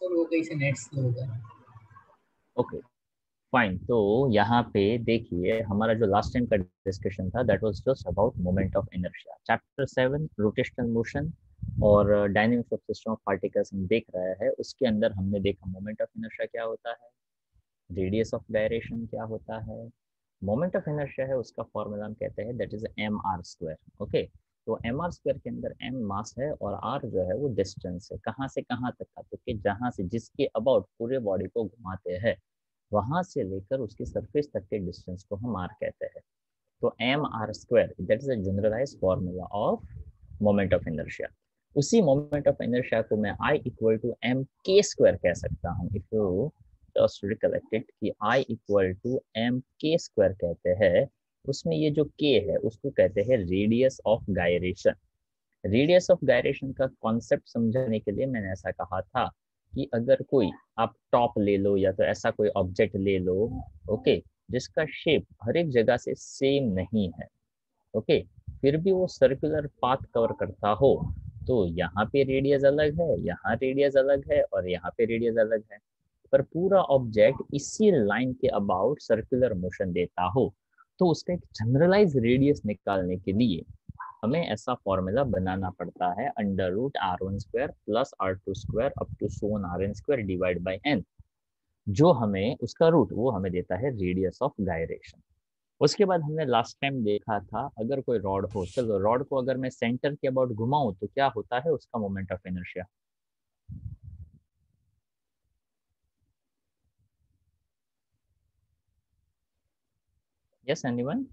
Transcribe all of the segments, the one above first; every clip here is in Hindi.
और वो कहीं से नेट स्लो होगा। Okay fine. तो यहाँ पे देखिए हमारा जो लास्ट टाइम का डिस्कशन था that was just about moment of inertia, chapter 7 rotational motion और dynamics of system of particles हम देख रहे हैं। उसके अंदर हमने देखा मोमेंट ऑफ इनर्शिया क्या होता है, रेडियस ऑफ गायरेशन क्या होता है। मोमेंट ऑफ इनर्शिया है उसका फॉर्मूला हम कहते हैं that is M R square. Okay, तो एम आर स्क्वायर के अंदर एम मास है और आर जो है वो डिस्टेंस है, कहाँ से कहाँ तक का, तो कि जहाँ से जिसके अबाउट पूरे बॉडी को घुमाते हैं वहां से लेकर उसकी सरफेस तक के डिस्टेंस को हम आर कहते हैं। तो M R square that is a generalized formula of moment of inertia. उसी मोमेंट ऑफ इनर्शिया को मैं I equal to M K square कह सकता हूँ। If you just recollect it कि I equal to M K square कहते हैं, उसमें ये जो के है उसको कहते हैं radius of gyration. Radius of gyration का कॉन्सेप्ट समझाने के लिए मैंने ऐसा कहा था कि अगर कोई आप टॉप ले लो या तो ऐसा कोई ऑब्जेक्ट ले लो, ओके, जिसका शेप हर एक जगह से सेम नहीं है, ओके, फिर भी वो सर्कुलर पाथ कवर करता हो, तो यहाँ पे रेडियस अलग है, यहाँ रेडियस अलग है और यहाँ पे रेडियस अलग है, पर पूरा ऑब्जेक्ट इसी लाइन के अबाउट सर्कुलर मोशन देता हो, तो उसका एक जनरलाइज रेडियस निकालने के लिए हमें ऐसा फॉर्मूला बनाना पड़ता है under root R one square plus R two square up to so on R N square divide by N, जो हमें उसका रूट वो हमें देता है रेडियस ऑफ गायरेशन। उसके बाद हमने लास्ट टाइम देखा था अगर कोई रॉड हो, चलो रॉड को अगर मैं सेंटर के अबाउट घुमाऊं तो क्या होता है उसका moment of inertia. Yes anyone,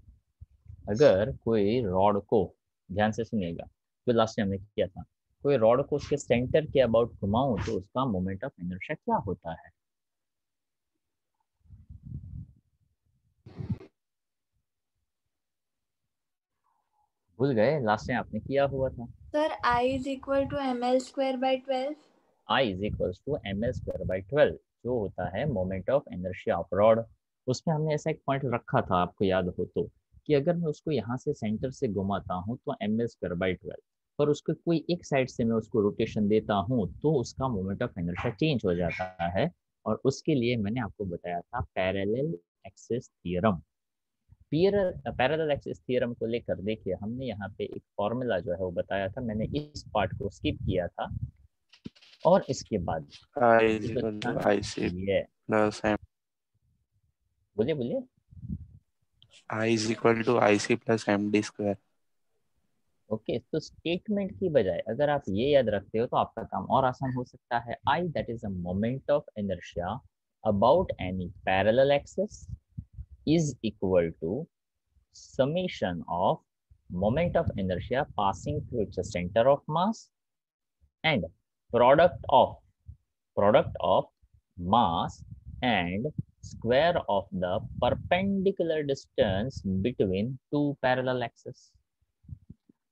अगर कोई रॉड को, ध्यान से सुनिएगा जो लास्ट टाइम हमने किया था, कोई रॉड को उसके सेंटर के अबाउट घुमाऊं तो उसका मोमेंट ऑफ इनर्शिया क्या होता है। भूल गए, लास्ट टाइम आपने किया हुआ था। Sir I is equal to ml square by 12। I is equal to M L square by 12 जो होता है moment of inertia of rod. उसमें हमने ऐसा एक पॉइंट रखा था आपको याद हो तो, कि अगर मैं उसको यहाँ से सेंटर से घुमाता हूँ तो एम एल स्क्वायर बाई 12, पर उसको कोई एक साइड से मैं उसको रोटेशन देता हूँ तो उसका मोमेंट ऑफ इनर्शिया चेंज हो जाता है। और उसके लिए मैंने आपको बताया था parallel axis theorem. Parallel axis theorem को लेकर देखिए हमने यहाँ पे एक फॉर्मूला जो है वो बताया था, मैंने इस पार्ट को स्किप किया था और इसके बाद I is equal to IC ये plus M. बोलिए बोलिए। I is equal to IC plus MD square. Okay, तो स्टेटमेंट की बजाय अगर आप ये याद रखते हो तो आपका काम और आसान हो सकता है। I that is a moment of inertia about any parallel axis is equal to summation of moment of inertia passing through its center of mass and product of mass and square of the perpendicular distance between two parallel axes।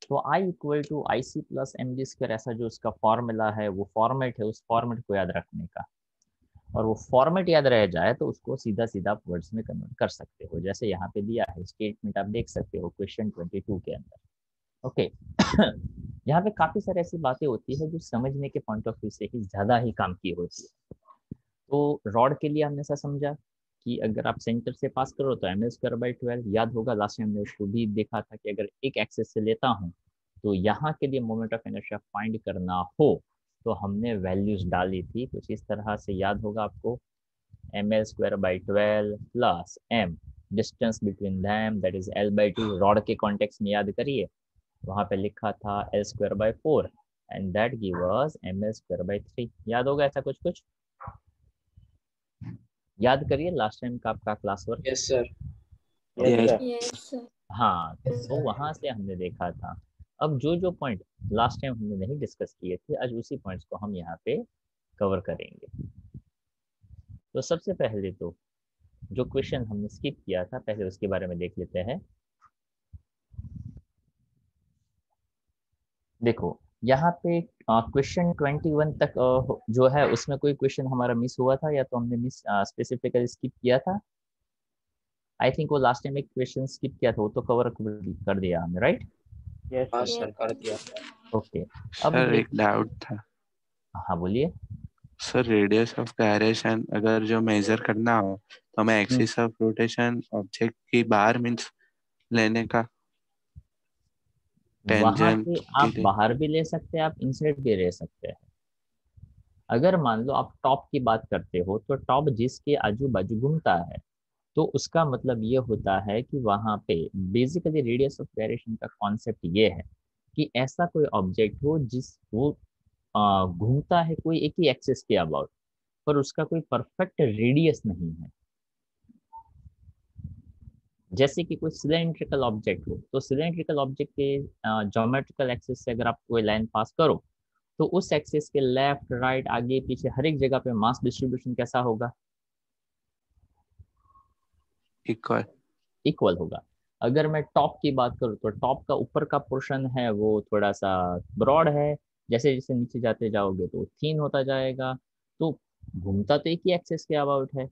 तो I equal to I C plus M G square ऐसा जो उसका फॉर्मूला है वो फॉर्मेट है, उस फॉर्मेट को याद रखने का, और वो फॉर्मेट याद रह जाए तो उसको सीधा सीधा आप वर्ड्स में कन्वर्ट कर सकते हो, जैसे यहाँ पे दिया है स्टेटमेंट आप देख सकते हो क्वेश्चन 22 के अंदर। ओके यहाँ पे काफी सारी ऐसी बातें होती है जो समझने के पॉइंट ऑफ व्यू से ही ज्यादा ही काम की होती है। तो रॉड के लिए हमने ऐसा समझा कि अगर आप सेंटर से पास करो तो एम एल स्क्वायर बाई 12 याद होगा, लास्ट टाइम हमने उसको भी देखा था कि अगर एक एक्सेस से लेता हूँ तो यहाँ के लिए मोमेंट ऑफ इनर्शिया फाइंड करना हो तो हमने वैल्यूज डाली थी कुछ इस तरह से, याद होगा आपको, M L square by 12 plus M distance between them that is L by 2, rod के कॉन्टेक्स्ट में याद करिए वहां पे लिखा था L square by 4 and that give us M L square by 3। याद होगा ऐसा कुछ कुछ, याद करिए लास्ट टाइम का आपका class work. Yes sir. Yes sir। हाँ, तो वहां से हमने देखा था। अब जो जो पॉइंट लास्ट टाइम हमने नहीं डिस्कस किए थे आज उसी पॉइंट्स को हम यहाँ पे कवर करेंगे। तो सबसे पहले तो जो क्वेश्चन हमने स्किप किया था पहले उसके बारे में देख लेते हैं। देखो यहाँ पे क्वेश्चन 21 तक जो है उसमें कोई क्वेश्चन हमारा मिस हुआ था या तो हमने मिस स्पेसिफिकली स्किप किया था। आई थिंक वो लास्ट टाइम एक क्वेश्चन स्किप किया था वो तो कवर कर दिया हमने, राइट? यस सर कर दिया। ओके अब सर एक डाउट था। हाँ बोलिए। सर रेडियस ऑफ गायरेशन अगर जो मेजर करना हो तो हमें एक्सिस ऑफ रोटेशन ऑब्जेक्ट की बाहर मीन्स लेने का वहां टेंजेंट पे की आप बाहर भी ले सकते हैं, आप इनसाइड भी ले सकते हैं। अगर मान लो आप टॉप की बात करते हो तो टॉप जिसके आजू बाजू घूमता है, तो उसका मतलब ये होता है कि वहां पे बेसिकली रेडियस ऑफ गायरेशन का कॉन्सेप्ट ये है कि ऐसा कोई ऑब्जेक्ट हो जिस वो घूमता है कोई एक ही एक्सिस के अबाउट, पर उसका कोई परफेक्ट रेडियस नहीं है। जैसे कि कोई सिलेंड्रिकल ऑब्जेक्ट हो, तो सिलेंड्रिकल ऑब्जेक्ट के ज्योमेट्रिकल एक्सिस से अगर आप कोई लाइन पास करो, तो उस एक्सिस के लेफ्ट राइट आगे पीछे हर एक जगह पे मास डिस्ट्रीब्यूशन कैसा होगा? इक्वल। इक्वल होगा। अगर मैं टॉप की बात करूँ तो टॉप का ऊपर का पोर्शन है वो थोड़ा सा ब्रॉड है, जैसे जैसे नीचे जाते जाओगे तो थीन होता जाएगा। तो घूमता तो एक ही एक्सिस के अबाउट है,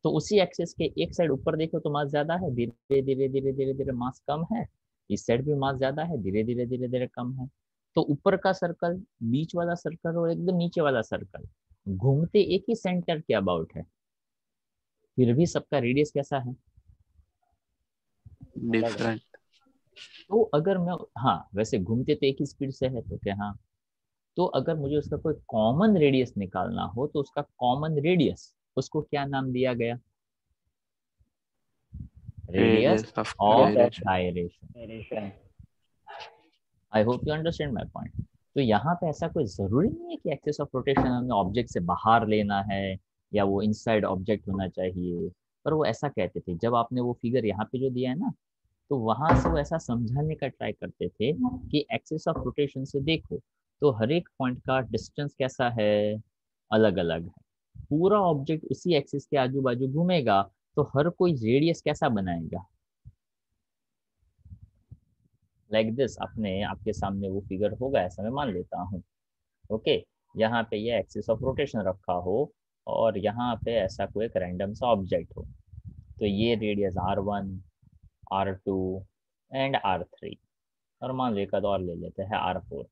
तो उसी एक्सिस के एक साइड ऊपर देखो तो मास ज्यादा है, धीरे धीरे धीरे धीरे धीरे मास कम है। इस साइड भी मास ज्यादा है, धीरे धीरे धीरे धीरे कम है। तो ऊपर का सर्कल, बीच वाला सर्कल और एकदम नीचे वाला सर्कल घूमते एक ही सेंटर के अबाउट है, फिर भी सबका रेडियस कैसा है? डिफरेंट। तो अगर मैं, हाँ वैसे घूमते तो एक ही स्पीड से है तो क्या, हाँ। तो अगर मुझे उसका कोई कॉमन रेडियस निकालना हो तो उसका कॉमन रेडियस, उसको क्या नाम दिया गया? Radius radius of of gyration. Gyration. I hope you understand my point. तो यहाँ पे ऐसा कोई जरूरी नहीं है कि एक्सिस ऑफ रोटेशन हमें ऑब्जेक्ट से बाहर लेना है या वो इनसाइड ऑब्जेक्ट होना चाहिए, पर वो ऐसा कहते थे। जब आपने वो फिगर यहाँ पे जो दिया है ना, तो वहां से वो ऐसा समझाने का ट्राई करते थे कि एक्सिस ऑफ रोटेशन से देखो तो हर एक पॉइंट का डिस्टेंस कैसा है, अलग अलग है। पूरा ऑब्जेक्ट उसी एक्सिस के आजू बाजू घूमेगा, तो हर कोई रेडियस कैसा बनाएगा? लाइक दिस, अपने आपके सामने वो फिगर होगा ऐसा मैं मान लेता हूँ। ओके, यहाँ पे ये एक्सिस ऑफ रोटेशन रखा हो और यहाँ पे ऐसा कोई एक रैंडम सा ऑब्जेक्ट हो, तो ये radius R1, R2 and R3, और मान लो एक आध और ले लेते हैं R4।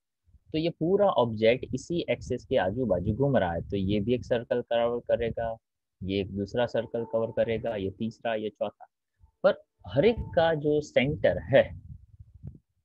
तो ये पूरा ऑब्जेक्ट इसी एक्सिस के आजू बाजू घूम रहा है, तो ये भी एक सर्कल कवर करेगा, ये एक दूसरा सर्कल कवर करेगा, ये तीसरा, ये चौथा। पर हर एक का जो सेंटर है,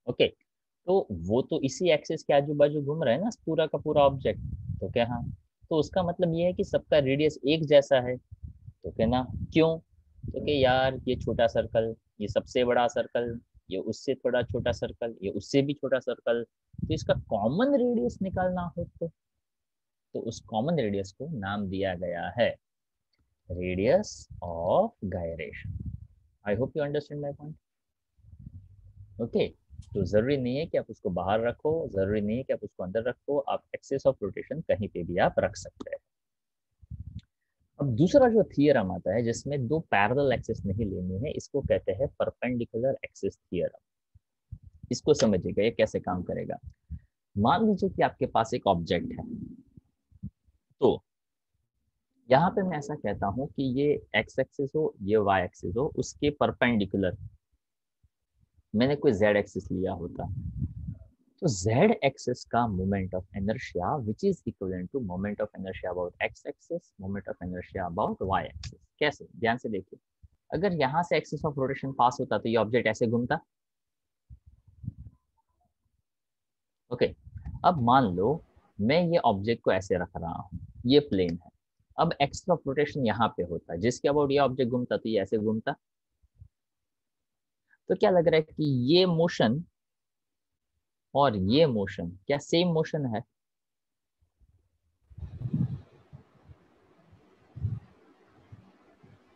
ओके, तो वो तो इसी एक्सिस के आजू बाजू घूम रहा है ना पूरा का पूरा ऑब्जेक्ट। तो क्या, हाँ, तो उसका मतलब ये है कि सबका रेडियस एक जैसा है। तो क्या ना, क्यों? तो कि यार ये छोटा सर्कल, ये सबसे बड़ा सर्कल, ये उससे थोड़ा छोटा सर्कल, ये उससे भी छोटा सर्कल, तो इसका कॉमन रेडियस निकालना हो तो उस कॉमन रेडियस को नाम दिया गया है radius of gyration. I hope you understand my point. Okay, तो जरूरी नहीं है कि आप उसको बाहर रखो, जरूरी नहीं है कि आप उसको अंदर रखो, आप एक्सिस ऑफ रोटेशन कहीं पे भी आप रख सकते हैं। अब दूसरा जो थियरम आता है जिसमें दो पैरेलल एक्सिस नहीं लेनी है, इसको कहते हैं परपेंडिकुलर एक्सिस थियरम। इसको समझिएगा ये कैसे काम करेगा। मान लीजिए कि आपके पास एक ऑब्जेक्ट है, तो यहाँ पे मैं ऐसा कहता हूँ कि ये एक्स एक्सिस हो, ये वाई एक्सिस हो, उसके परपेंडिकुलर मैंने कोई जेड एक्सिस लिया होता, तो z एक्सिस का moment of inertia which is equivalent to moment of inertia about x axis, moment of inertia about y axis. कैसे? ध्यान से देखिए, अगर यहाँ से एक्सिस ऑफ रोटेशन पास होता तो ये ऑब्जेक्ट ऐसे घूमता। ओके, अब मान लो मैं ये ऑब्जेक्ट को ऐसे रख रहा हूँ, ये प्लेन है। अब एक्सिस ऑफ रोटेशन यहाँ पे होता है जिसके अबाउट ये ऑब्जेक्ट घूमता, तो ये ऐसे घूमता। तो क्या लग रहा है कि ये मोशन और ये मोशन क्या सेम मोशन है?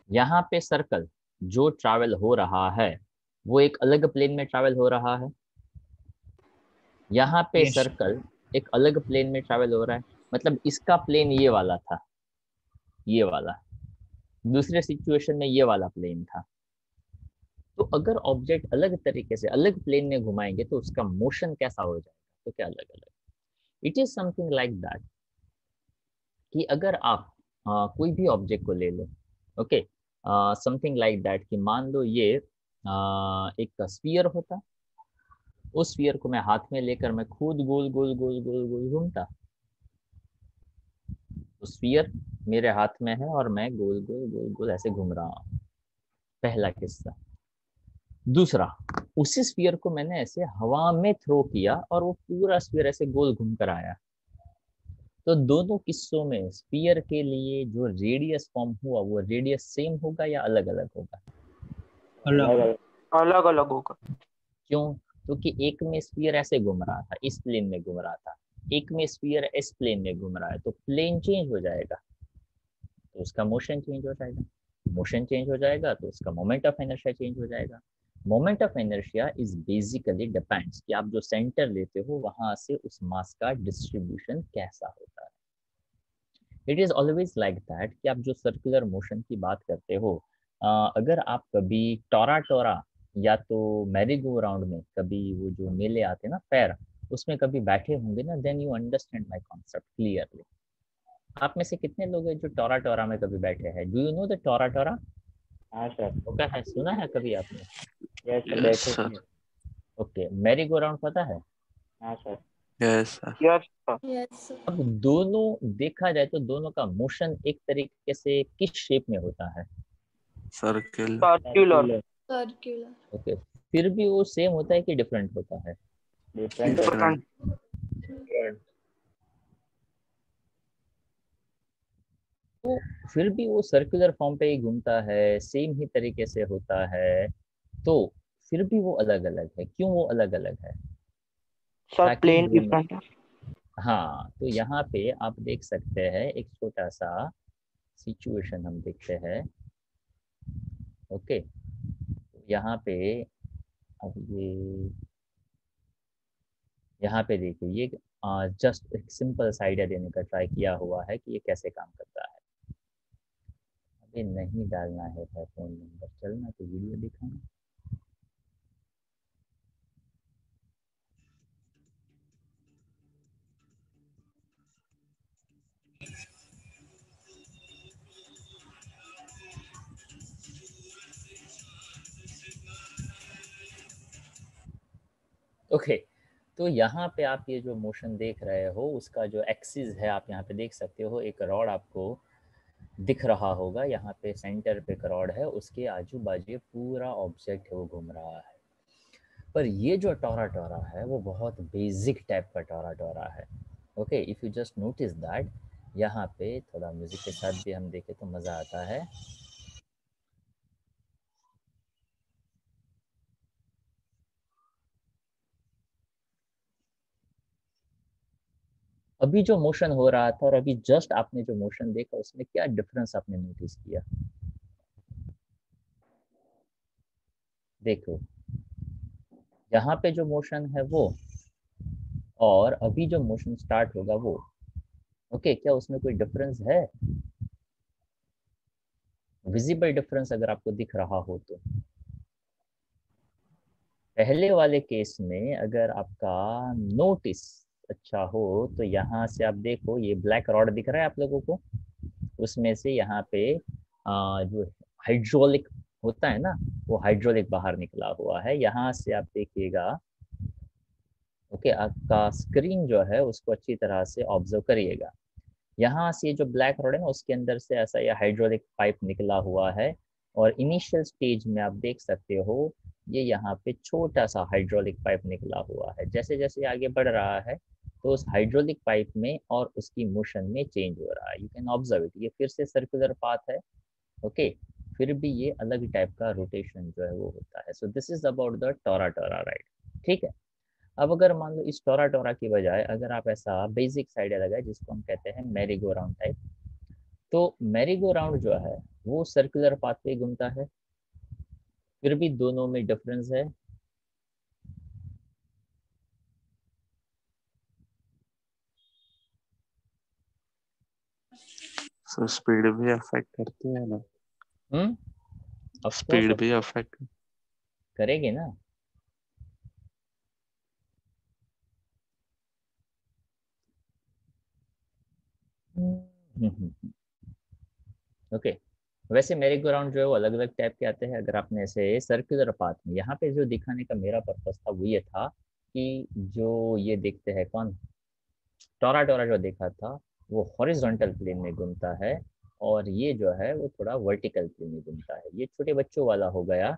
यहाँ पे सर्कल जो ट्रैवल हो रहा है वो एक अलग प्लेन में ट्रैवल हो रहा है, यहाँ पे Yes. सर्कल एक अलग प्लेन में ट्रैवल हो रहा है। मतलब इसका प्लेन ये वाला था, ये वाला, दूसरे सिचुएशन में ये वाला प्लेन था। तो अगर ऑब्जेक्ट अलग तरीके से अलग प्लेन में घुमाएंगे तो उसका मोशन कैसा हो जाएगा? तो क्या अलग अलग? It is something like that कि अगर आप कोई भी ऑब्जेक्ट को ले लो, ओके, समथिंग लाइक दैट कि मान लो ये एक स्फीयर होता, उस स्फीयर को मैं हाथ में लेकर मैं खुद गोल गोल गोल गोल गोल घूमता। तो स्फीयर मेरे हाथ में है और मैं गोल गोल गोल गोल ऐसे घूम रहा हूँ, पहला किस्सा। दूसरा, उसी स्फीयर को मैंने ऐसे हवा में थ्रो किया और वो पूरा स्फीयर ऐसे गोल घूम कर आया। तो दोनों किस्सों में स्फीयर के लिए जो रेडियस फॉर्म हुआ वो रेडियस सेम होगा या अलग अलग होगा? अलग अलग अलग होगा। क्यों? क्योंकि एक में स्फीयर ऐसे घूम रहा था, इस प्लेन में घूम रहा था, एक में स्फीयर इस प्लेन में घूम रहा है, तो प्लेन चेंज हो जाएगा तो उसका मोशन चेंज हो जाएगा, मोशन चेंज हो जाएगा तो उसका मोमेंट ऑफ इनर्शिया चेंज हो जाएगा। Moment of inertia is basically depends कि आप जो सेंटर लेते हो वहां से उस मास का डिस्ट्रीब्यूशन कैसा होता है। It is always like that कि आप जो सर्कुलर मोशन की बात करते हो, अगर आप कभी टोरा टोरा या तो मैरी गो राउंड में कभी वो जो मेले आते हैं ना पैर, उसमें कभी बैठे होंगे ना, then you understand my concept clearly. आप में से कितने लोग हैं जो टोरा टोरा में कभी बैठे हैं? Do you know the Tora Tora? हाँ सर। ओके है, सुना है कभी आपने? यस सर, यस बैठे सर। हैं। ओके, मैरी गो राउंड पता है? हाँ sir. Yes sir. Yes Yes, sir. अब दोनों देखा जाए तो दोनों का मोशन एक तरीके से किस शेप में होता है? सर्किल। सर्क्यूलर। Circular. ओके, फिर भी वो सेम होता है कि डिफरेंट होता है? Different different. तो फिर भी वो सर्कुलर फॉर्म पे ही घूमता है, सेम ही तरीके से होता है, तो फिर भी वो अलग अलग है। क्यों वो अलग अलग है? सर ताकि प्लेन दोनों, डिफरेंट है। हाँ, तो यहाँ पे आप देख सकते हैं एक छोटा सा सिचुएशन हम देखते हैं। ओके, यहाँ पे अब यहाँ पे देखिए, ये जस्ट एक सिंपल सा आइडिया देने का ट्राई किया हुआ है कि ये कैसे काम करता है। अभी नहीं डालना है फोन नंबर, चलना तो वीडियो दिखाना। ओके, तो यहाँ पे आप ये जो मोशन देख रहे हो उसका जो एक्सिस है, आप यहाँ पे देख सकते हो एक रॉड आपको दिख रहा होगा, यहाँ पे सेंटर पे एक रॉड है, उसके आजू बाजू पूरा ऑब्जेक्ट है वो घूम रहा है। पर ये जो टोरा टोरा है वो बहुत बेसिक टाइप का टोरा टोरा है। Okay, if you just notice that, यहाँ पे थोड़ा म्यूजिक के साथ भी हम देखें तो मज़ा आता है। अभी जो मोशन हो रहा था और अभी जस्ट आपने जो मोशन देखा उसमें क्या डिफरेंस आपने नोटिस किया? देखो, यहाँ पे जो मोशन है वो और अभी जो मोशन स्टार्ट होगा वो, ओके, क्या उसमें कोई डिफरेंस है? विजिबल डिफरेंस अगर आपको दिख रहा हो तो पहले वाले केस में अगर आपका नोटिस अच्छा हो तो यहाँ से आप देखो ये ब्लैक रॉड दिख रहा है आप लोगों को, उसमें से यहाँ पे जो हाइड्रोलिक होता है ना, वो हाइड्रोलिक बाहर निकला हुआ है। यहाँ से आप देखिएगा, ओके, आपका स्क्रीन जो है उसको अच्छी तरह से ऑब्जर्व करिएगा। यहाँ से जो ब्लैक रॉड है ना उसके अंदर से ऐसा ये हाइड्रोलिक पाइप निकला हुआ है और इनिशियल स्टेज में आप देख सकते हो ये यहाँ पे छोटा सा हाइड्रोलिक पाइप निकला हुआ है। जैसे जैसे आगे बढ़ रहा है तो उस हाइड्रोलिक पाइप में और उसकी मोशन में चेंज हो रहा है। यू कैन ऑब्जर्व इट, ये फिर से सर्कुलर पाथ है। ओके, फिर भी ये अलग टाइप का रोटेशन जो है वो होता है। So this is about the Tora Tora ride. ठीक है, अब अगर मान लो इस टोरा टोरा की बजाय अगर आप ऐसा बेसिक आइडिया लगाए जिसको हम कहते हैं मैरी गो राउंड टाइप, तो मैरी गो राउंड जो है वो सर्कुलर पाथ पे घूमता है, फिर भी दोनों में डिफरेंस है। सो स्पीड भी अफेक्ट करती है ना? ऑफ स्पीड कोर्स भी अफेक्ट करेगी ना। ओके, वैसे मेरी गो राउंड जो है वो अलग अलग टाइप के आते हैं। अगर आपने ऐसे सर्कुलर पाथ में, यहाँ पे जो दिखाने का मेरा पर्पस था वो ये था कि जो ये देखते हैं कौन, टोरा टोरा जो देखा था वो हॉरिजॉन्टल प्लेन में घूमता है और ये जो है वो थोड़ा वर्टिकल प्लेन में घूमता है। ये छोटे बच्चों वाला हो गया।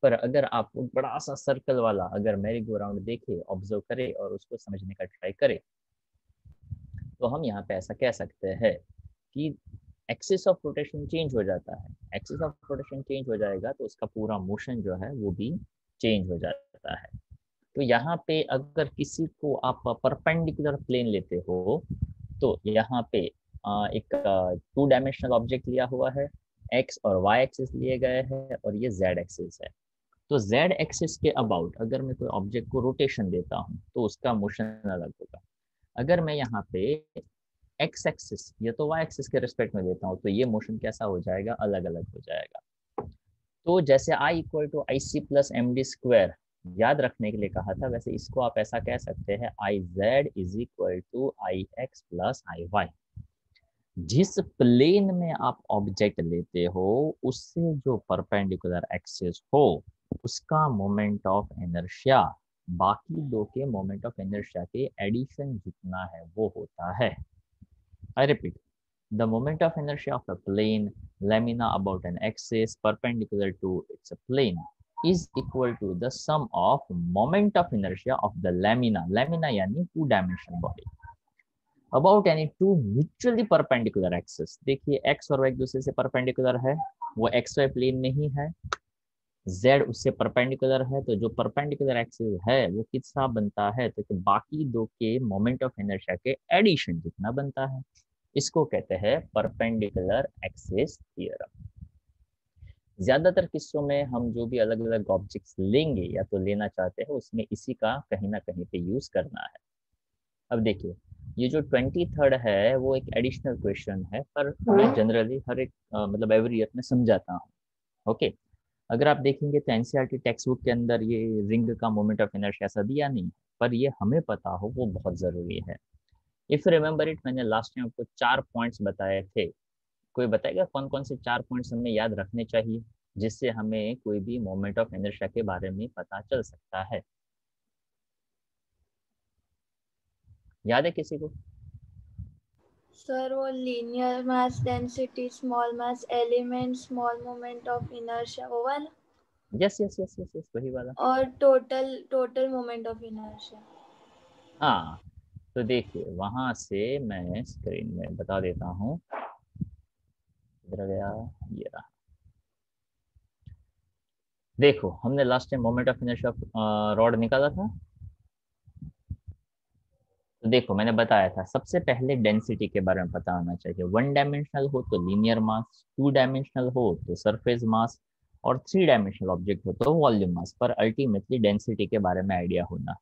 पर अगर आप वो बड़ा सा सर्कल वाला अगर मेरी गो राउंड देखे, ऑब्जर्व करे और उसको समझने का ट्राई करे, तो हम यहाँ पे ऐसा कह सकते हैं कि एक्सिस ऑफ रोटेशन चेंज हो जाता है। एक्सिस ऑफ रोटेशन चेंज हो जाएगा तो उसका पूरा मोशन जो है वो भी चेंज हो जाता है। तो यहाँ पे अगर किसी को आप परपेंडिकुलर प्लेन लेते हो तो यहाँ पे एक 2 डायमेंशनल ऑब्जेक्ट लिया हुआ है, एक्स और वाई एक्सिस लिए गए हैं और ये जेड एक्सिस है। तो जेड एक्सिस के अबाउट अगर मैं कोई ऑब्जेक्ट को रोटेशन देता हूँ तो उसका मोशन अलग होगा। अगर मैं यहाँ पे एक्स एक्सिस या तो वाई एक्सिस के रिस्पेक्ट में देता हूँ तो ये मोशन कैसा हो जाएगा, अलग अलग हो जाएगा। तो जैसे I equal to I C plus M D square याद रखने के लिए कहा था, वैसे इसको आप ऐसा कह सकते हैं I Z is equal to I X plus I Y. जिस प्लेन में आप ऑब्जेक्ट लेते हो उससे जो परपेंडिकुलर एक्सिस हो उसका मोमेंट ऑफ इनर्शिया बाकी दो के मोमेंट ऑफ इनर्शिया के एडिशन जितना है वो होता है। I repeat, the moment of inertia of a plane lamina about an axis perpendicular to its plane is equal to the sum of moment of inertia of the lamina यानी 2 dimensional body about any two mutually perpendicular axis। देखिए x और y एक दूसरे से परपेंडिकुलर है, वो xy प्लेन में ही है, z उससे परपेंडिकुलर है, तो जो परपेंडिकुलर एक्सिस है वो कितना बनता है, तो कि बाकी दो के मोमेंट ऑफ इनर्शिया के एडिशन जितना बनता है। इसको कहते हैं परपेंडिकुलर एक्सिस थ्योरम। ज्यादातर किस्सों में हम जो भी अलग अलग ऑब्जेक्ट्स लेंगे या तो लेना चाहते हैं उसमें इसी का कहीं ना कहीं पे यूज करना है। अब देखिए ये जो 23rd है वो एक एडिशनल क्वेश्चन है, पर मैं जनरली हर एक मतलब एवरी ईयर में समझाता हूँ। ओके, अगर आप देखेंगे तो एनसीईआरटी टेक्स्ट बुक के अंदर ये रिंग का मोमेंट ऑफ इनर्शिया ऐसा दिया नहीं, पर ये हमें पता हो वो बहुत जरूरी है। इफ रिमेम्बर इट, मैंने लास्ट टाइम आपको 4 पॉइंट्स बताए थे। कोई बताएगा कौन कौन से 4 पॉइंट्स हमें याद रखने चाहिए जिससे हमें कोई भी मोमेंट ऑफ इनर्शिया के बारे में पता चल सकता है? याद है किसी को? सर वो linear mass density, small mass element, small moment of inertia वो वाला, yes yes yes yes yes वही वाला। और टोटल मोमेंट ऑफ इनर्शिया। हाँ, तो देखिए वहां से मैं स्क्रीन में बता देता हूँ। इधर गया, ये रहा। देखो हमने last time moment of inertia rod निकाला था। तो देखो मैंने बताया था सबसे पहले डेंसिटी के बारे में पता होना चाहिए। 1 डायमेंशनल हो तो लीनियर मास, 2 डायमेंशनल हो तो सरफेस मास, और 3 डायमेंशनल ऑब्जेक्ट हो तो वॉल्यूम मास, पर अल्टीमेटली डेंसिटी के बारे में आइडिया होना।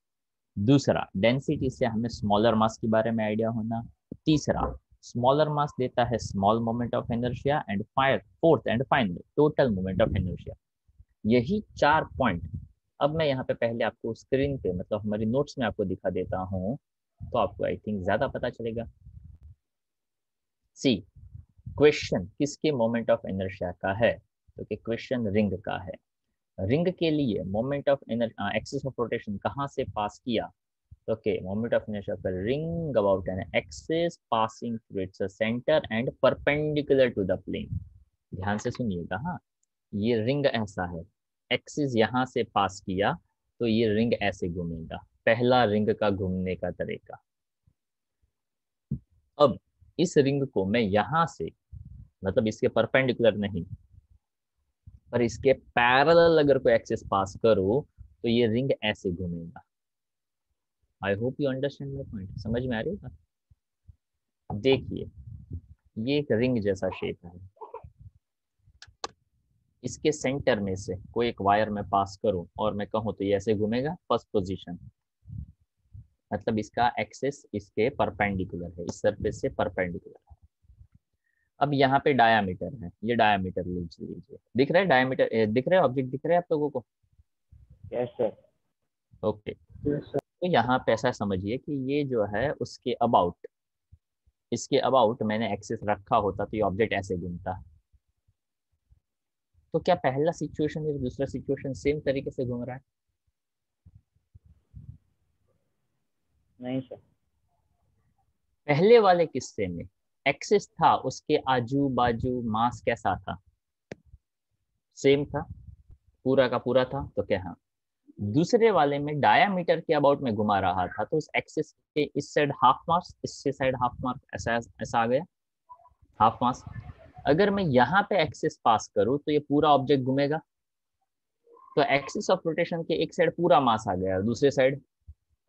दूसरा, डेंसिटी से हमें स्मॉलर मास के बारे में आइडिया होना। तीसरा, स्मॉलर मास देता है small moment of inertia, and fourth and final total moment of inertia. यही 4 पॉइंट अब मैं यहाँ पे पहले आपको स्क्रीन पे मतलब हमारी नोट्स में आपको दिखा देता हूँ, तो आपको आई थिंक ज्यादा पता चलेगा। सी, क्वेश्चन किसके मोमेंट ऑफ इनर्शिया का है, तो कि क्वेश्चन रिंग का है। रिंग के लिए moment of axis of rotation कहाँ से पास किया, तो के मोमेंट ऑफ इनर्शिया पर ring about an axis passing through its centre and perpendicular to the plane. ध्यान से सुनिएगा। हाँ, ये रिंग ऐसा है, एक्सिस यहाँ से पास किया तो ये रिंग ऐसे घूमेगा। पहला रिंग का घूमने का तरीका। अब इस रिंग को मैं यहाँ से मतलब इसके परपेंडिकुलर नहीं पर इसके पैरेलल अगर कोई एक्सिस पास करो तो ये रिंग ऐसे घूमेगा। I hope you understand my point. समझ में आ रही है? देखिए ये एक रिंग जैसा शेप है, इसके सेंटर में से कोई एक वायर में पास करूं और मैं कहूं तो ये ऐसे घूमेगा। फर्स्ट पोजीशन मतलब इसका एक्सिस इसके परपेंडिकुलर है, इस सरफेस से परपेंडिकुलर है। अब यहाँ पे डायामीटर है, ये डायामीटर लीजिए। दिख रहा है डायामीटर, दिख रहा है ऑब्जेक्ट, दिख रहा है आप लोगों को? Yes sir. ओके, तो यहाँ पे ऐसा समझिए कि ये जो है उसके अबाउट, इसके अबाउट मैंने एक्सिस रखा होता तो ये ऑब्जेक्ट ऐसे घूमता। तो क्या पहला सिचुएशन या दूसरा सिचुएशन सेम तरीके से घूम रहा है? नहीं सर। पहले वाले किस्से में एक्सिस था, उसके आजू बाजू मास कैसा था? सेम था, पूरा का पूरा था, तो क्या? हाँ। दूसरे वाले में डायामीटर के अबाउट में घुमा रहा था, तो उस एक्सिस के इस साइड हाफ मास, इससे साइड हाफ मास, ऐसा ऐसा आ गया हाफ मास। अगर मैं यहाँ पे एक्सिस पास करूँ तो ये पूरा ऑब्जेक्ट घूमेगा, तो एक्सिस ऑफ रोटेशन के एक साइड पूरा मास आ गया, दूसरे साइड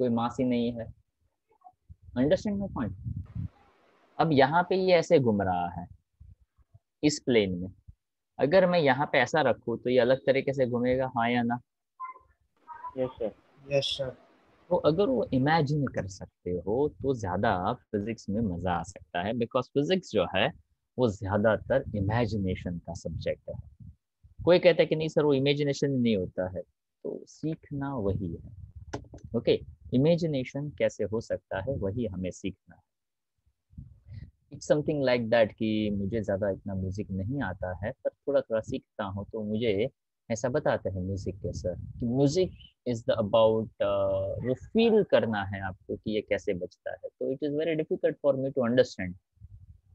कोई मास ही नहीं है। Understand my point? अब यहाँ पे ये ऐसे घूम रहा है इस प्लेन में, अगर मैं यहाँ पे ऐसा रखूँ तो ये अलग तरीके से घूमेगा, हाँ या ना? Yes sir. Yes sir. तो अगर वो इमेजिन कर सकते हो तो ज़्यादा फिजिक्स में मज़ा आ सकता है, बिकॉज फिजिक्स जो है वो ज़्यादातर इमेजिनेशन का सब्जेक्ट है। कोई कहता है कि नहीं सर वो इमेजिनेशन नहीं होता है, तो सीखना वही है। ओके, इमेजिनेशन कैसे हो सकता है वही हमें सीखना है। इट्स समथिंग लाइक दैट कि मुझे ज़्यादा इतना म्यूज़िक नहीं आता है, पर थोड़ा थोड़ा सीखता हूँ, तो मुझे ऐसा बताते हैं म्यूज़िक के सर कि म्यूज़िक इज़ द अबाउट वो फील करना है आपको कि ये कैसे बजता है। तो it is very difficult for me to understand.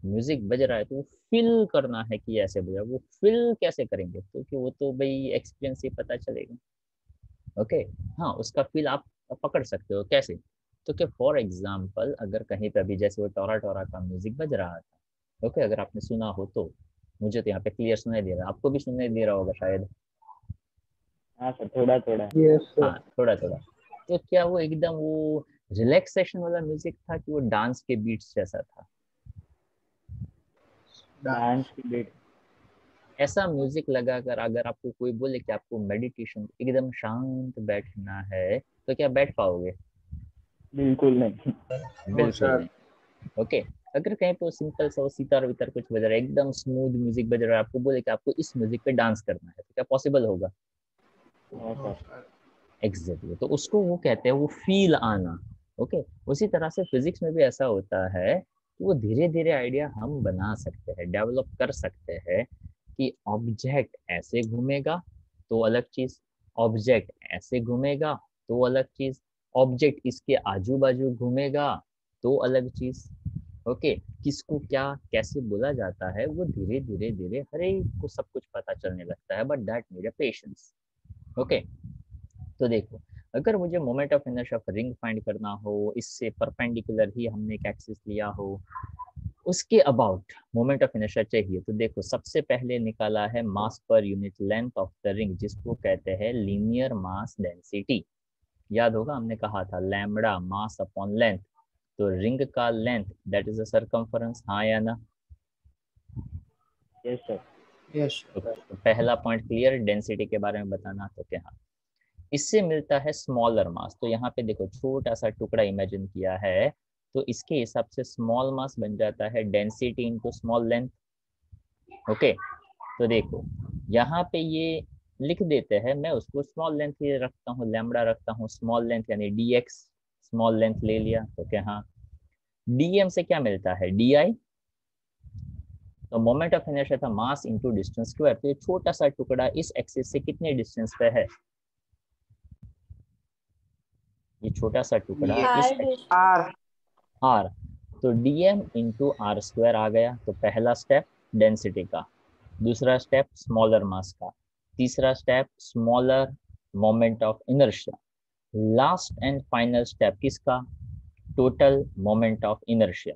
Music बज रहा है तो वो फील करना है कि ऐसे बजा, वो फील कैसे करेंगे? तो कि वो तो भाई एक्सपीरियंस से पता चलेगा। ओके, हाँ, उसका फील आप पकड़ सकते हो कैसे? तो कि फॉर एग्जाम्पल अगर कहीं पे भी जैसे वो टोरा टोरा का म्यूजिक बज रहा था, ओके, अगर आपने सुना हो तो, मुझे तो यहाँ पे क्लियर सुनाई दे रहा है, आपको भी सुनाई दे रहा होगा शायद। हाँ सर, थोड़ा थोड़ा। Yes sir. हाँ, थोड़ा थोड़ा। तो क्या वो एकदम वो रिलैक्सेशन वाला म्यूजिक था कि वो डांस के बीट्स जैसा था? डांस की बीट। ऐसा म्यूजिक लगाकर अगर आपको कोई बोले कि आपको मेडिटेशन एकदम शांत बैठना है, तो क्या बैठ पाओगे? बिल्कुल नहीं। बिल्कुल नहीं। ओके, अगर कहीं पे सिंपल सा वो सितार वितार कुछ बज रहा है, एकदम स्मूथ म्यूजिक बज रहा है, आपको बोले कि आपको इस म्यूजिक पे डांस करना है, तो क्या पॉसिबल होगा? No sir. एग्जैक्टली, तो उसको वो कहते हैं वो फील आना। ओके, उसी तरह से फिजिक्स में भी ऐसा होता है कि वो धीरे धीरे आइडिया हम बना सकते हैं, डेवलप कर सकते हैं कि ऑब्जेक्ट ऐसे घूमेगा तो अलग चीज, ऑब्जेक्ट ऐसे घूमेगा तो अलग चीज, ऑब्जेक्ट इसके आजू बाजू घूमेगा तो अलग चीज। ओके, किसको क्या कैसे बोला जाता है वो धीरे धीरे धीरे हर एक को सब कुछ पता चलने लगता है, but that need a patience. Okay, तो देखो, अगर मुझे moment of inertia of ring find करना हो, इससे परपेंडिकुलर ही हमने एक एक्सिस लिया हो, उसके अबाउट मोमेंट ऑफ इनर्शिया चाहिए, तो देखो सबसे पहले निकाला है मास पर unit length of the ring, जिसको कहते हैं लीनियर मास डेंसिटी। याद होगा हमने कहा था लैम्बडा मास अपॉन लेंथ, तो रिंग का length that is a circumference, हाँ या ना? Yes sir. यस तो पहला पॉइंट क्लियर, डेंसिटी के बारे में बताना, तो क्या? हाँ, इससे मिलता है स्मॉलर मास। तो यहाँ पे देखो छोटा सा टुकड़ा इमेजिन किया है, तो इसके हिसाब से स्मॉल मास बन जाता है density into small length. Okay, तो देखो यहाँ पे ये लिख देते हैं, मैं उसको स्मॉल लेंथ ही रखता हूँ, लैम्बडा रखता हूँ, स्मॉल लेंथ यानी dx, स्मॉल लेंथ ले लिया, तो क्या? हाँ, dm से क्या मिलता है? di। तो मोमेंट ऑफ इनर्शिया था मास इनटू डिस्टेंस स्क्वायर, तो ये छोटा सा टुकड़ा इस एक्सिस से कितने डिस्टेंस पे है? ये छोटा सा टुकड़ा इस आर। r, तो dm इंटू आर स्क्वायर आ गया। तो पहला स्टेप डेंसिटी का, दूसरा स्टेप स्मॉलर मास का, तीसरा step smaller moment of inertia, last and final step किसका? Total moment of inertia.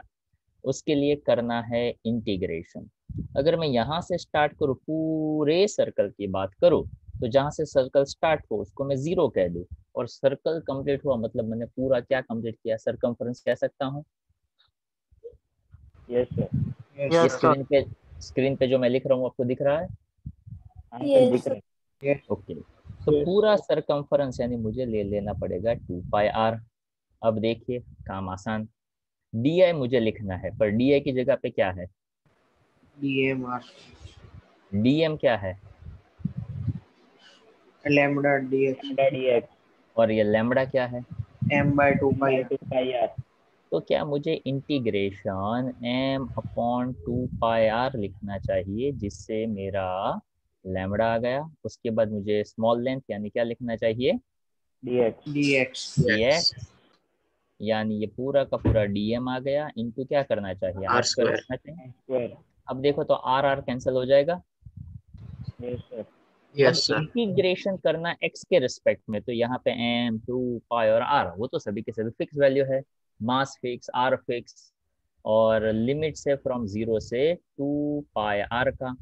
उसके लिए करना है इंटीग्रेशन। अगर मैं यहाँ से स्टार्ट करूँ, पूरे सर्कल की बात करूँ, तो जहाँ से सर्कल स्टार्ट हो उसको मैं 0 कह दूँ, और सर्कल कंप्लीट हुआ मतलब मैंने पूरा क्या कंप्लीट किया? सर्कमफरेंस कह सकता हूँ। Yes sir. ये यस सर। स्क्रीन पे जो मैं लिख रहा हूँ आपको दिख रहा है? हाँ सर, दिख Yes. रहा है। ओके, तो पूरा सरकमफरेंस यानी मुझे ले लेना पड़ेगा 2πr। अब देखिए काम आसान, di मुझे लिखना है, पर di की जगह पे क्या है? DM are. dm क्या है? Lambda dx. dx और ये लैम्बडा क्या है? m/2 by pi. 2πr। तो क्या मुझे इंटीग्रेशन m/2πr लिखना चाहिए, जिससे मेरा लैम्बडा आ गया। उसके बाद मुझे स्मॉल लेंथ यानी क्या लिखना चाहिए? dx dx. dx यानी ये पूरा का पूरा dm आ गया, इनटू क्या करना चाहिए, R r स्क्वायर square. करना चाहिए। स्क्वायर। अब देखो तो r कैंसिल हो जाएगा। Yes sir. Yes, अब sir. इंटीग्रेशन करना x के रिस्पेक्ट में, तो यहाँ पे m 2 पाई और r वो तो सभी के सभी फिक्स वैल्यू है, मास फिक्स, r फिक्स, और लिमिट से फ्रॉम 0 से 2 पाई r का।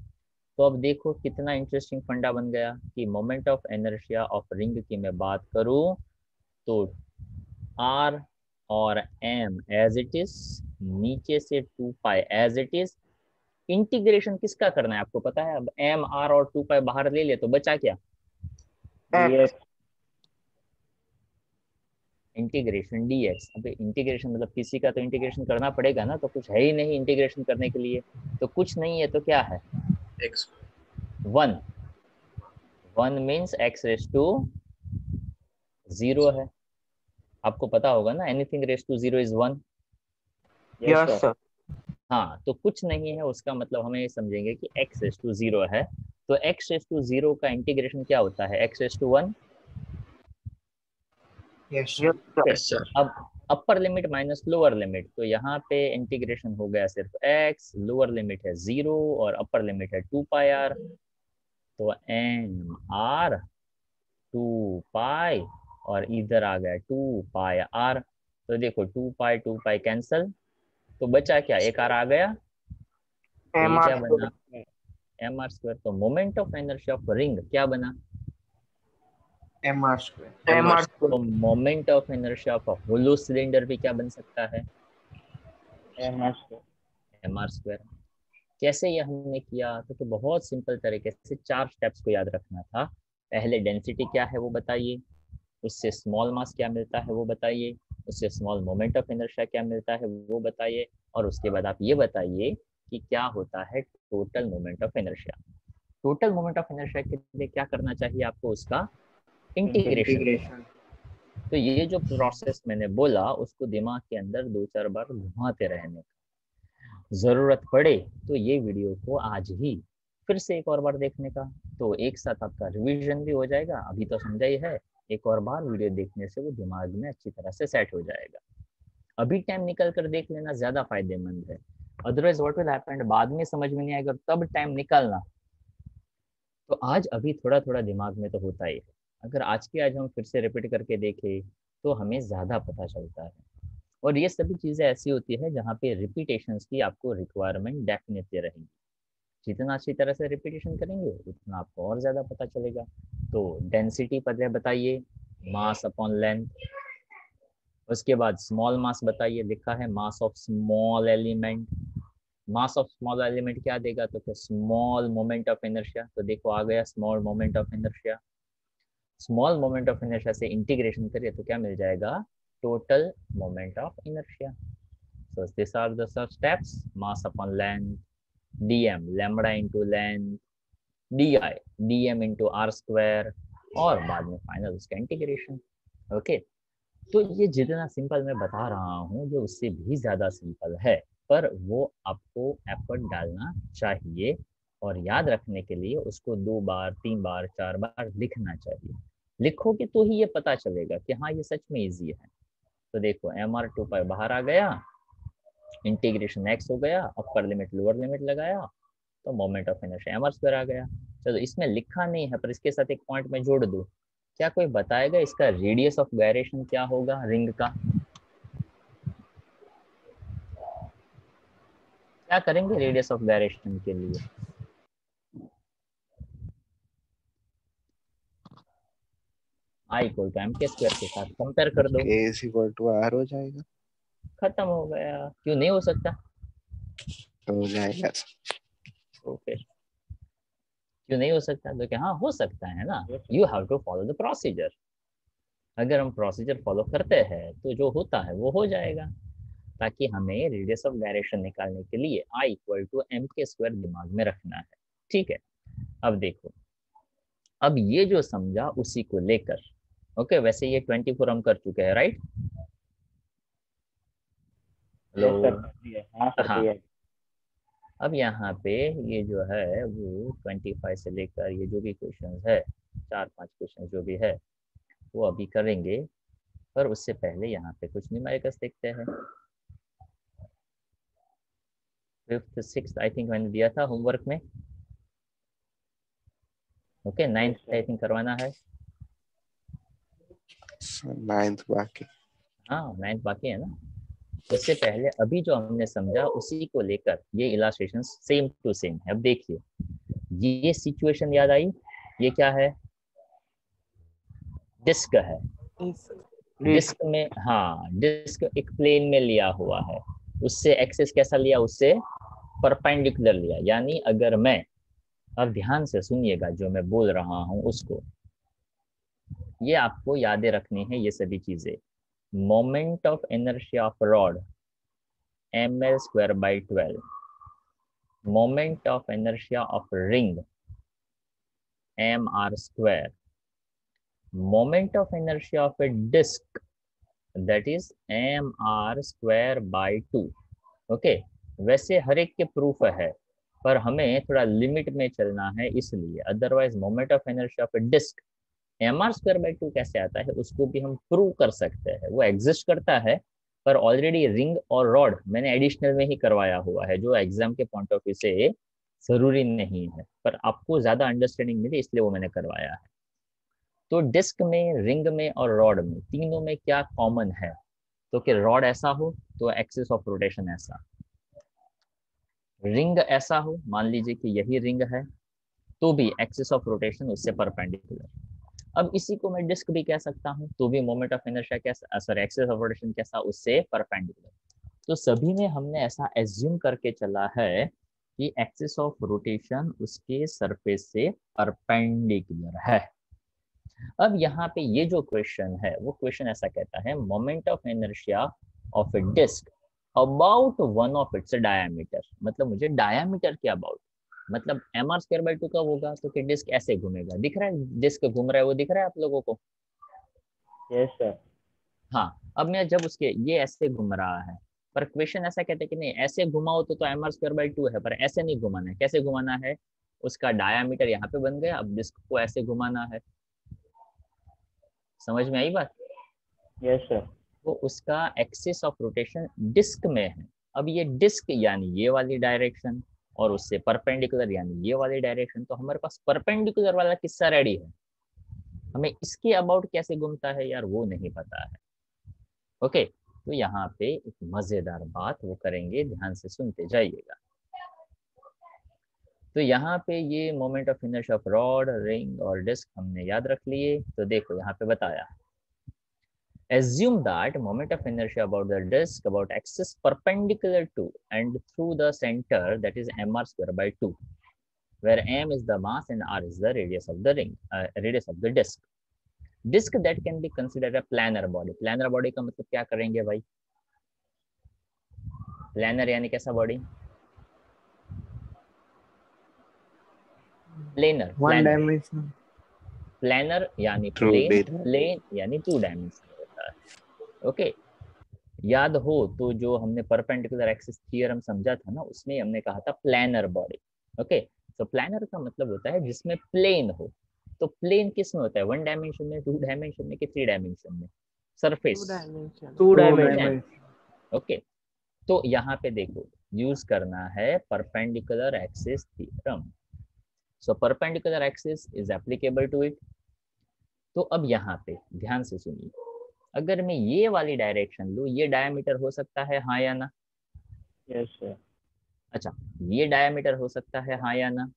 तो अब देखो कितना इंटरेस्टिंग फंडा बन गया कि moment of inertia of ring की मैं बात करूं तो r और m एज इट इज, नीचे से 2 पाई एज इट इज। इंटीग्रेशन किसका करना है आपको पता है। अब m r और 2 पाई बाहर ले ले तो बचा क्या, X। Integration dx। अब इंटीग्रेशन मतलब किसी का तो इंटीग्रेशन करना पड़ेगा ना, तो कुछ है ही नहीं इंटीग्रेशन करने के लिए, तो कुछ नहीं है तो क्या है, X. 1। 1 means x raise to 0 है, आपको पता होगा ना, anything raise to 0 is 1। Yes sir. हाँ, तो कुछ नहीं है उसका मतलब हम ये समझेंगे कि x रेस टू 0 है, तो x रेस टू 0 का इंटीग्रेशन क्या होता है, x raise to 1। Yes, sir. Yes, sir. अब upper limit minus lower limit, तो यहाँ पे इंटीग्रेशन हो गया सिर्फ x, लोअर लिमिट है 0 और अपर लिमिट है 2 पाई r, तो m r 2 पाई और इधर आ गया 2 पाई r। तो देखो 2 पाई कैंसल, तो बचा क्या, एक r आ गया, तो ये क्या बना, एम आर स्क्वायर। तो moment of inertia of ring क्या बना, MR square. तो moment of inertia of hollow cylinder भी क्या बन सकता है, एम आर स्क्वायर। कैसे ये हमने किया, तो बहुत सिंपल तरीके से 4 स्टेप्स को याद रखना था। पहले डेंसिटी क्या है वो बताइए, उससे स्मॉल मास क्या मिलता है वो बताइए, उससे स्मॉल मोमेंट ऑफ इनर्शिया क्या मिलता है वो बताइए, और उसके बाद आप ये बताइए कि क्या होता है total moment of inertia. Total moment of inertia के लिए क्या करना चाहिए आपको, उसका इंटीग्रेशन। Integration. तो ये जो प्रोसेस मैंने बोला उसको दिमाग के अंदर 2-4 बार घुमाते रहने का, जरूरत पड़े तो ये वीडियो को आज ही फिर से एक और बार देखने का, तो एक साथ आपका रिवीजन भी हो जाएगा। अभी तो समझा ही है, एक और बार वीडियो देखने से वो दिमाग में अच्छी तरह से सेट हो जाएगा। अभी टाइम निकल कर देख लेना ज्यादा फायदेमंद है, अदरवाइज व्हाट विल हैपन, बाद में समझ में नहीं आएगा, तब टाइम निकालना। तो आज अभी थोड़ा थोड़ा दिमाग में तो होता ही है, अगर आज के आज हम फिर से रिपीट करके देखें तो हमें ज़्यादा पता चलता है। और ये सभी चीज़ें ऐसी होती है जहाँ पे रिपीटेशंस की आपको रिक्वायरमेंट डेफिनेटली रहेंगी। जितना अच्छी तरह से रिपीटेशन करेंगे उतना आपको और ज़्यादा पता चलेगा। तो डेंसिटी पहले बताइए, मास अपॉन लेंथ। उसके बाद स्मॉल मास बताइए, लिखा है mass of small element. Mass of small element क्या देगा, तो फिर स्मॉल मोमेंट ऑफ इनर्शिया। तो देखो आ गया small moment of inertia. Small moment of inertia से इंटीग्रेशन करिए तो क्या मिल जाएगा, total moment of inertia. So this are the sub steps, mass upon length, dm lambda into length, di dm into r square, और बाद में फाइनल उसका इंटीग्रेशन। ओके, तो ये जितना सिंपल मैं बता रहा हूँ जो उससे भी ज़्यादा सिंपल है, पर वो आपको एफर्ट डालना चाहिए और याद रखने के लिए उसको 2 बार 3 बार 4 बार लिखना चाहिए। लिखोगे तो ही ये पता चलेगा कि हाँ ये सच में इजी है। तो देखो एम आर 2 पाई बाहर आ गया, इंटीग्रेशन एक्स हो गया, अपर लिमिट लोअर लिमिट लगाया, तो moment of inertia M R square आ गया। चलो इसमें लिखा नहीं है पर इसके साथ एक पॉइंट में जोड़ दूँ, क्या कोई बताएगा इसका रेडियस ऑफ गायरेशन क्या होगा रिंग का, क्या करेंगे रेडियस ऑफ गायरेशन के लिए, आई equal to M K square के साथ कंपेयर कर दो, K is equal to R हो जाएगा, खत्म हो गया। क्यों नहीं हो सकता, हो जाएगा। तो फिर क्यों नहीं हो सकता, तो क्या हाँ हो सकता है ना, you have to follow the procedure. अगर हम प्रोसीजर फॉलो करते हैं तो जो होता है वो हो जाएगा, ताकि हमें रेडियस ऑफ गायरेशन निकालने के लिए आई equal to M K square दिमाग में रखना है। ठीक है, अब देखो, अब ये जो समझा उसी को लेकर, ओके वैसे ये 24 हम कर चुके हैं राइट। हाँ, अब यहाँ पे ये जो है वो 25 से लेकर ये जो भी क्वेश्चन है, 4-5 क्वेश्चन जो भी है वो अभी करेंगे। पर उससे पहले यहाँ पे कुछ न्यूमेरिकल्स देखते हैं। 5th 6th आई थिंक मैंने दिया था होमवर्क में। ओके 9th आई थिंक करवाना है। 9th बाकी। हाँ 9th बाकी है ना। इससे पहले अभी जो हमने समझा उसी को लेकर ये इलास्ट्रेशन सेम टू सेम है। अब देखिए ये सिचुएशन याद आई, ये क्या है, डिस्क है। डिस्क में, हाँ डिस्क एक प्लेन में लिया हुआ है, उससे एक्सिस कैसा लिया, उससे परपेंडिकुलर लिया। यानी अगर मैं, अब ध्यान से सुनिएगा जो मैं बोल रहा हूं उसको, ये आपको यादें रखनी है ये सभी चीजें। Moment of inertia of rod ml²/12, moment of inertia of ring mr², moment of inertia of a disk that is mr²/2। Okay वैसे हर एक के प्रूफ है पर हमें थोड़ा लिमिट में चलना है इसलिए, otherwise moment of inertia of a disc mr²/2 कैसे आता है उसको भी हम प्रूव कर सकते हैं। वो एग्जिस्ट करता है पर ऑलरेडी रिंग और रॉड मैंने एडिशनल में ही करवाया हुआ है, जो एग्जाम के पॉइंट ऑफ व्यू से जरूरी नहीं है, पर आपको ज्यादा अंडरस्टैंडिंग मिले इसलिए वो मैंने करवाया है। तो डिस्क में, रिंग में और रॉड में, तीनों में क्या कॉमन है, तो कि रॉड ऐसा हो तो एक्सिस ऑफ रोटेशन ऐसा, रिंग ऐसा हो, मान लीजिए कि यही रिंग है तो भी एक्सिस ऑफ रोटेशन उससे परपेंडिकुलर। अब इसी को मैं डिस्क भी कह सकता हूँ तो भी मोमेंट ऑफ इनर्शिया कैसा, सॉरी एक्सिस ऑफ रोटेशन कैसा, उससे परपेंडिकुलर। तो सभी में हमने ऐसा एज्यूम करके चला है कि एक्सिस ऑफ रोटेशन उसके सरफेस से परपेंडिकुलर है। अब यहाँ पे ये जो क्वेश्चन है वो क्वेश्चन ऐसा कहता है moment of inertia of a disc about one of its diameter, मतलब मुझे डायामीटर के अबाउट, मतलब mr²/2 का होगा तो कि डिस्क ऐसे घूमेगा, दिख रहा है डिस्क घूम रहा है, वो दिख रहा है आप लोगों को? Yes sir. हाँ अब मैं जब उसके ये ऐसे घूम रहा है, पर क्वेश्चन ऐसा कहते हैं कि नहीं ऐसे घुमाओ तो mr²/2 है, पर ऐसे नहीं घुमाना है। कैसे घुमाना है, उसका डायामीटर यहाँ पे बन गया, अब डिस्क को ऐसे घुमाना है। समझ में आई बात? Yes sir. तो उसका एक्सिस ऑफ रोटेशन डिस्क में है। अब ये डिस्क यानी ये वाली डायरेक्शन और उससे परपेंडिकुलर यानी ये वाली डायरेक्शन, तो हमारे पास परपेंडिकुलर वाला किस्सा रेडी है, हमें इसके अबाउट कैसे घूमता है यार वो नहीं पता है। ओके तो यहाँ पे एक मजेदार बात वो करेंगे, ध्यान से सुनते जाइएगा। तो यहाँ पे ये moment of inertia of rod, ring और डिस्क हमने याद रख लिए। तो देखो यहाँ पे बताया, assume that moment of inertia about the disk about axis perpendicular to and through the center, that is mr²/2, where m is the mass and r is the radius of the ring, radius of the disk. Disk that can be considered a planar body. Planar body का मतलब क्या करेंगे भाई? Planar यानी कैसा body? Planar, one dimension. Planar यानी True, प्लेन, data. प्लेन यानी 2 डायमेंशन होता है। ओके याद हो तो जो हमने परपेंडिकुलर एक्सिस थ्योरम समझा था ना, उसमें हमने कहा था प्लैनर बॉडी। ओके तो प्लैनर का मतलब होता है जिसमें प्लेन हो। तो प्लेन किस में होता है, 1 डायमेंशन में, 2 डायमेंशन में कि 3 डायमेंशन में? Surface 2 dimension. ओके तो यहाँ पे देखो यूज करना है perpendicular axis theorem. So perpendicular axis is applicable to it. तो अब यहाँ पे ध्यान से सुनिए, अगर मैं ये वाली डायरेक्शन लूँ, ये डायमीटर हो सकता है हाँ या ना? Yes sir. अच्छा ये डायमीटर हो सकता है हाँ या ना?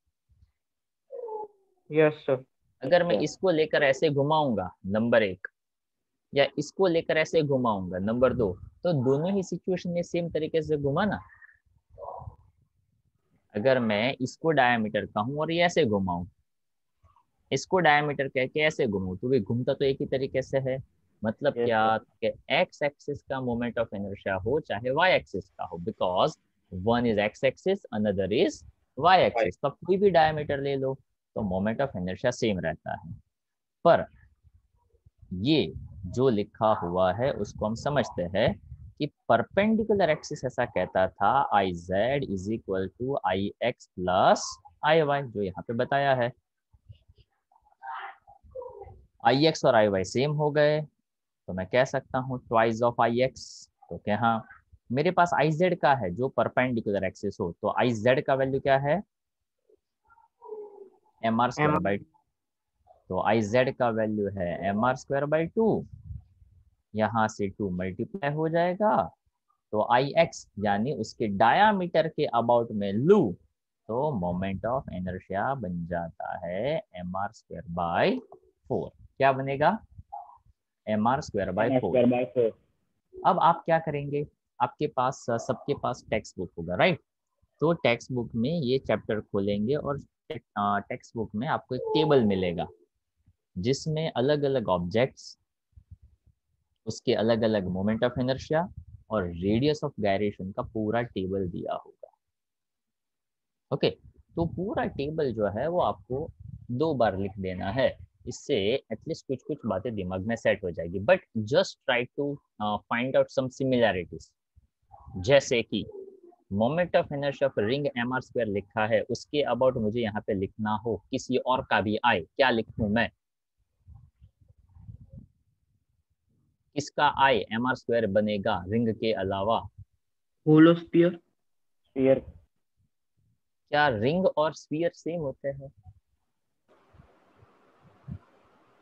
Yes sir. अगर मैं इसको लेकर ऐसे घुमाऊंगा नंबर 1, या इसको लेकर ऐसे घुमाऊंगा नंबर 2, तो दोनों ही सिचुएशन में सेम तरीके से घुमा ना। अगर मैं इसको डायमीटर कहूँ और ये ऐसे घुमाऊं, इसको डायमीटर कह के ऐसे घुमाऊं, तो भी घूमता तो एक ही तरीके से है। मतलब Yes, क्या कि एक्स एक्सिस का मोमेंट ऑफ इनर्शिया हो चाहे वाई एक्सिस का हो, because one is X axis another is Y axis, तो कोई भी डायमीटर ले लो तो मोमेंट ऑफ इनर्शिया सेम रहता है। पर ये जो लिखा हुआ है उसको हम समझते हैं कि परपेंडिकुलर एक्सिस ऐसा कहता था I Z is equal to I X plus I Y, जो यहाँ पे बताया है। आई एक्स और आई वाई सेम हो गए तो मैं कह सकता हूँ ट्वाइस ऑफ आई एक्स। तो क्या, हाँ मेरे पास आई जेड का है जो परपेंडिकुलर एक्सिस हो, तो आई जेड का वैल्यू क्या है, एम आर स्क्वायर बाई, तो आई जेड का वैल्यू है एम आर स्क्वायर बाई 2, यहाँ से 2 मल्टीप्लाई हो जाएगा, तो आई एक्स यानी उसके डायामीटर के अबाउट में लू तो मोमेंट ऑफ इनर्शिया बन जाता है एम आर स्क्वायर बाई 4। क्या बनेगा, एम आर स्क्वायर बाई 4। अब आप क्या करेंगे, आपके पास सबके पास टेक्स्ट बुक होगा राइट, तो टेक्स्ट बुक में ये चैप्टर खोलेंगे और टेक्स्ट बुक में आपको एक टेबल मिलेगा जिसमें अलग अलग ऑब्जेक्ट्स, उसके अलग अलग मोमेंट ऑफ इनर्शिया और रेडियस ऑफ गायरेशन का पूरा टेबल दिया होगा। ओके, तो पूरा टेबल जो है वो आपको 2 बार लिख देना है, इससे एटलीस्ट कुछ कुछ बातें दिमाग में सेट हो जाएगी। But just try to find out some similarities, जैसे कि moment of inertia of ring M R square लिखा है, उसके अबाउट मुझे यहाँ पे लिखना हो किसी और का भी आए, क्या लिखूं मैं, किसका आई एम आर स्क्वायर बनेगा रिंग के अलावा, होलो स्फीयर। स्फीयर। क्या रिंग और स्फीयर सेम होते हैं,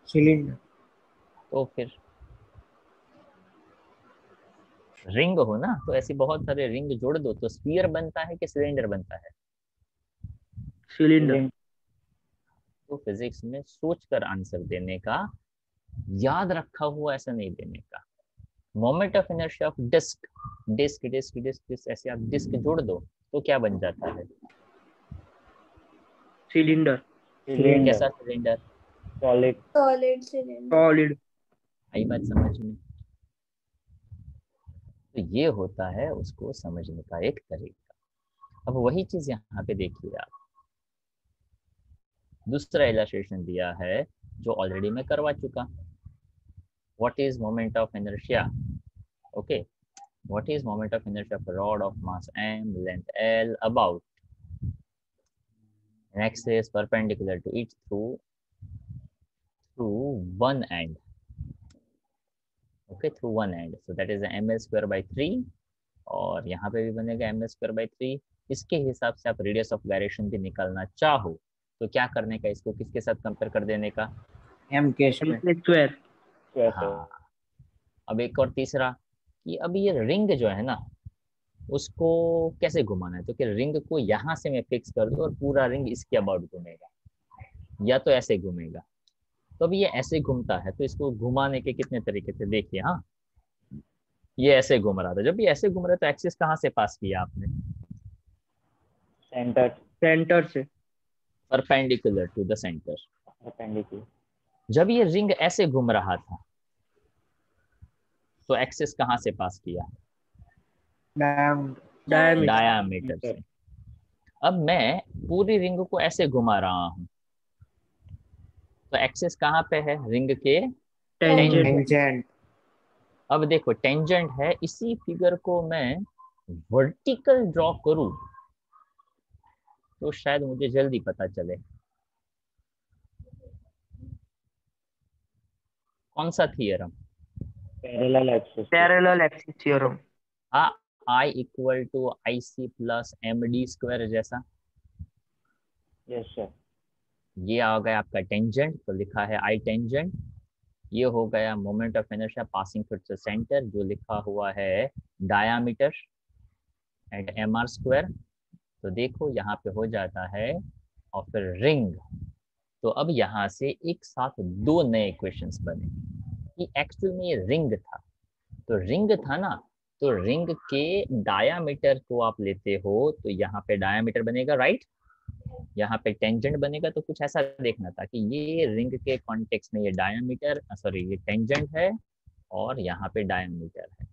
सिलेंडर। तो फिर रिंग हो ना, तो ऐसी बहुत सारे रिंग जोड़ दो तो स्फीयर बनता है कि सिलेंडर बनता है, सिलेंडर। तो फिजिक्स में सोचकर आंसर देने का, याद रखा हुआ ऐसा नहीं देने का। Moment of inertia of disc, disc disc disc disc ऐसे आप डिस्क जोड़ दो तो क्या बन जाता है, सिलेंडर। कैसा cylinder, solid. Solid cylinder. Solid. आई बात समझ में, तो ये होता है उसको समझने का एक तरीका। अब वही चीज यहाँ पे देखिए आप, दूसरा इलस्ट्रेशन दिया है जो ऑलरेडी मैं करवा चुका, what is moment of inertia, okay, what is moment of inertia of a rod of mass m, length l, about an axis perpendicular to it through one end, okay, through one end, so that is ml square by 3, और यहाँ पे भी बनेगा ml square by 3। इसके हिसाब से आप रेडियस ऑफ गायरेशन भी निकालना चाहो तो क्या करने का, इसको किसके साथ कंपेयर कर देने का, एम के स्क्वायर। हाँ। अब एक और तीसरा कि अब ये रिंग जो है ना उसको कैसे घुमाना है, तो कि रिंग को यहाँ से मैं फिक्स कर दूं और पूरा रिंग इसके अबाउट घूमेगा, या तो ऐसे घूमेगा, तो अब ये ऐसे घूमता है तो इसको घुमाने के कितने तरीके थे देखिए। हाँ, ये ऐसे घूम रहा था, जब ये ऐसे घूम रहा था तो एक्सिस कहाँ से पास किया आपने, सेंटर। सेंटर से। Perpendicular to the centre. Perpendicular. जब ये रिंग ऐसे घूम रहा था तो एक्सिस कहाँ से पास किया, डायामीटर से। अब मैं पूरी रिंग को ऐसे घुमा रहा हूं तो एक्सिस कहाँ पे है, रिंग के टेंजेंट। अब देखो टेंजेंट है, इसी फिगर को मैं वर्टिकल ड्रॉ करूं तो शायद मुझे जल्दी पता चले कौन सा थियरम, पैरेलल एक्सिस थ्योरम। हाँ, I equal to I C plus M D square जैसा। Yes sir. ये आ गया आपका टेंजेंट, तो लिखा है आई टेंजेंट। ये हो गया moment of inertia passing through the centre, जो लिखा हुआ है diameter and M R square. तो देखो यहाँ पे हो जाता है, और फिर रिंग, तो अब यहाँ से एक साथ 2 नए इक्वेशंस बने कि एक्चुअल में ये रिंग था, तो रिंग था ना, तो रिंग के डायामीटर को आप लेते हो तो यहाँ पे डायामीटर बनेगा राइट, यहाँ पे टेंजेंट बनेगा, तो कुछ ऐसा देखना था कि ये रिंग के कॉन्टेक्स्ट में ये डायामीटर, सॉरी ये टेंजेंट है और यहाँ पे डायामीटर है।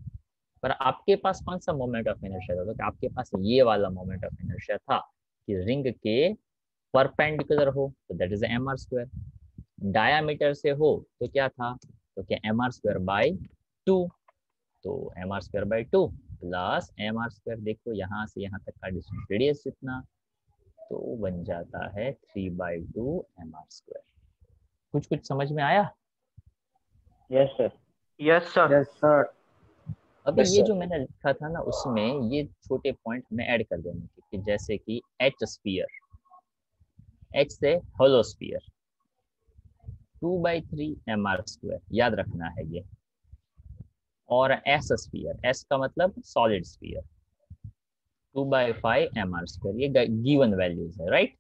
पर आपके पास कौन सा मोमेंट ऑफ इनर्शिया था, तो आपके पास ये वाला मोमेंट ऑफ इनर्शिया था कि रिंग के परपेंडिकुलर हो तो that is M R square, diameter से हो तो क्या था, तो क्या एम आर स्क्वायर बाई 2, तो M R square by 2 plus M R square, देखो यहाँ से यहाँ तक का डिस्टेंस रेडियस जितना, तो बन जाता है 3/2 एम आर स्क्वायर। कुछ समझ में आया? Yes sir. Yes sir. Yes sir. अभी Yes, ये sir. जो मैंने लिखा था ना उसमें ये छोटे पॉइंट हमें ऐड कर देने थे कि जैसे कि एच स्फीयर, एच से होलो स्फीयर 2/3 mr², याद रखना है ये। और एस स्फीयर, एस का मतलब सॉलिड स्फीयर 2/5 mr², ये गिवन वैल्यूज है, राइट।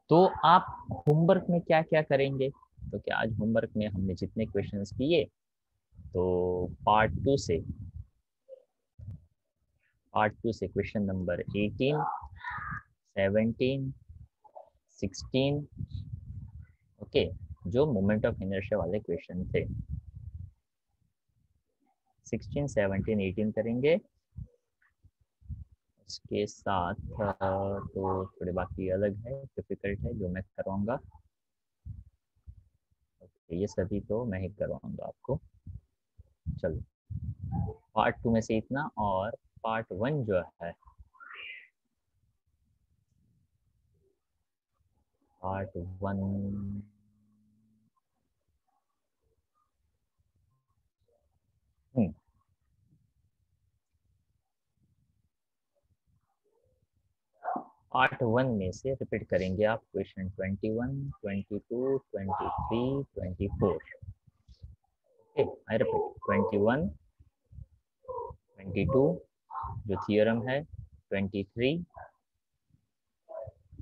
तो आप होमवर्क में क्या क्या करेंगे, तो क्या आज होमवर्क में हमने जितने क्वेश्चंस किए, तो पार्ट टू से क्वेश्चन नंबर 18, 17, 16, ओके, जो मोमेंट ऑफ इनर्शिया वाले क्वेश्चन थे 16, 17, 18 करेंगे। उसके साथ तो थोड़े बाकी अलग है, डिफिकल्ट है, जो मैं करवाऊंगा। ओके, ये सभी तो मैं ही करवाऊंगा आपको। चलो, पार्ट टू में से इतना, और पार्ट वन जो है, पार्ट वन पार्ट वन में से रिपीट करेंगे आप क्वेश्चन 21, 22, 23, 24। ओके, आई रिपीट 21, 22 जो थियरम है, 23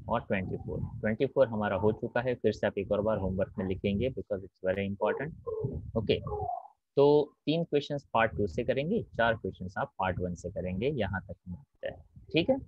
और 24। 24 हमारा हो चुका है, फिर से आप एक और बार होमवर्क में लिखेंगे because it's very important. Okay, तो 3 क्वेश्चंस पार्ट टू से करेंगे, 4 क्वेश्चंस आप पार्ट वन से करेंगे, यहाँ तक हम रखते हैं, ठीक है।